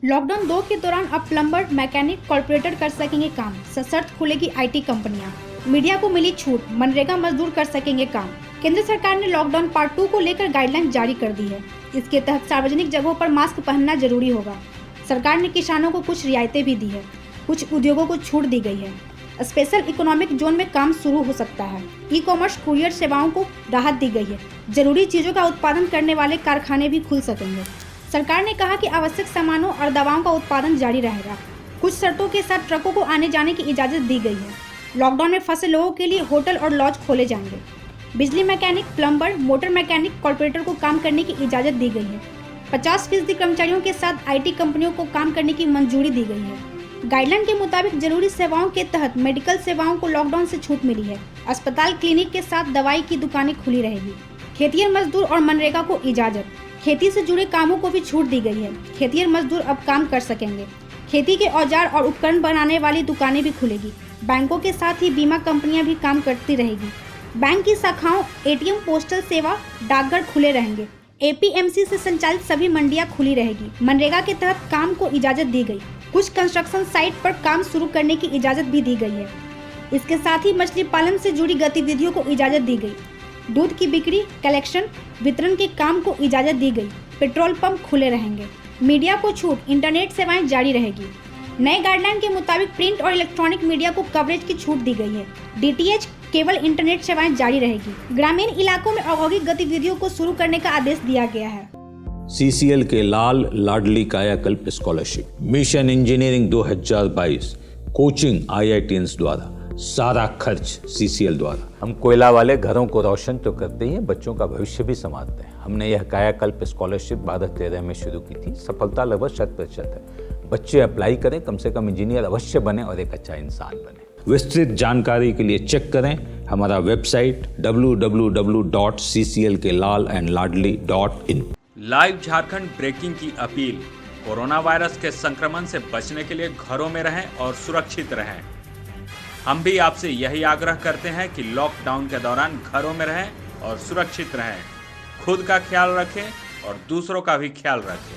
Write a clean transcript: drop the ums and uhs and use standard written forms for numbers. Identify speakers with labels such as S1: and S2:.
S1: Lockdown 2 के दौरान अब प्लम्बर, मैकेनिक, कॉर्पोरेटर कर सकेंगे काम, सशर्त खुलेगी आईटी कंपनियां। मीडिया को मिली छूट, मनरेगा मजदूर कर सकेंगे काम। केंद्र सरकार ने लॉकडाउन पार्ट 2 को लेकर गाइडलाइन जारी कर दी है। इसके तहत सार्वजनिक जगहों पर मास्क पहनना जरूरी होगा। सरकार ने किसानों को कुछ रियायतें भी दी है, कुछ उद्योगों को छूट दी गई है। स्पेशल इकोनॉमिक जोन में काम शुरू हो सकता है। ई कॉमर्स, कुरियर सेवाओं को राहत दी गई है। जरूरी चीजों का उत्पादन करने वाले कारखाने भी खुल सकेंगे। सरकार ने कहा कि आवश्यक सामानों और दवाओं का उत्पादन जारी रहेगा। कुछ शर्तों के साथ ट्रकों को आने जाने की इजाजत दी गई है। लॉकडाउन में फंसे लोगों के लिए होटल और लॉज खोले जाएंगे। बिजली mechanic, plumber, motor mechanic, corporator को काम करने की इजाजत दी गई है। 50% कर्मचारियों के साथ आईटी कंपनियों को काम करने की मंजूरी दी गई है। गाइडलाइन के मुताबिक जरूरी सेवाओं के तहत मेडिकल सेवाओं को लॉकडाउन से छूट मिली है। अस्पताल, क्लिनिक के साथ दवाई की दुकानें खुली रहेगी। खेतिहर मजदूर और मनरेगा को इजाजत। खेती से जुड़े कामों को भी छूट दी गई है। खेतिहर मजदूर अब काम कर सकेंगे। खेती के औजार और उपकरण बनाने वाली दुकानें भी खुलेगी। बैंकों के साथ ही बीमा कंपनियां भी काम करती रहेगी। बैंक की शाखाओं, एटीएम, पोस्टल सेवा, डाकघर खुले रहेंगे। एपीएमसी से संचालित सभी मंडियां खुली रहेगी। मनरेगा के तहत काम को इजाजत दी गई। कुछ कंस्ट्रक्शन साइट पर काम शुरू करने की इजाजत भी दी गई है। इसके साथ ही मछली पालन से जुड़ी गतिविधियों को इजाजत दी गई। दूध की बिक्री, कलेक्शन, वितरण के काम को इजाजत दी गई। पेट्रोल पंप खुले रहेंगे। मीडिया को छूट, इंटरनेट सेवाएं जारी रहेगी। नए गाइडलाइन के मुताबिक प्रिंट और इलेक्ट्रॉनिक मीडिया को कवरेज की छूट दी गई है। डीटीएच, केवल इंटरनेट सेवाएं जारी रहेगी। ग्रामीण इलाकों में औद्योगिक गतिविधियों को शुरू करने का आदेश दिया गया है।
S2: सीसीएल के लाल लाडली कायाकल्प scholarship, mission engineering 2022, coaching IITians द्वारा, सारा खर्च सीसीएल द्वारा। हम कोयला वाले घरों को रोशन तो करते ही हैं, बच्चों का भविष्य भी संवारते हैं। हमने यह कायाकल्प स्कॉलरशिप 2013 में शुरू की थी। सफलता लगभग 100% है। बच्चे अप्लाई करें, कम से कम इंजीनियर अवश्य बने और एक अच्छा इंसान बने। विस्तृत जानकारी के लिए चेक करें हमारा website www.cclkelalandladli.in।
S3: Live Jharkhand breaking की अपील। कोरोना वायरस के संक्रमण से बचने के लिए घरों में रहें और सुरक्षित रहें। हम भी आपसे यही आग्रह करते हैं कि लॉकडाउन के दौरान घरों में रहें और सुरक्षित रहें। खुद का ख्याल रखें और दूसरों का भी ख्याल रखें।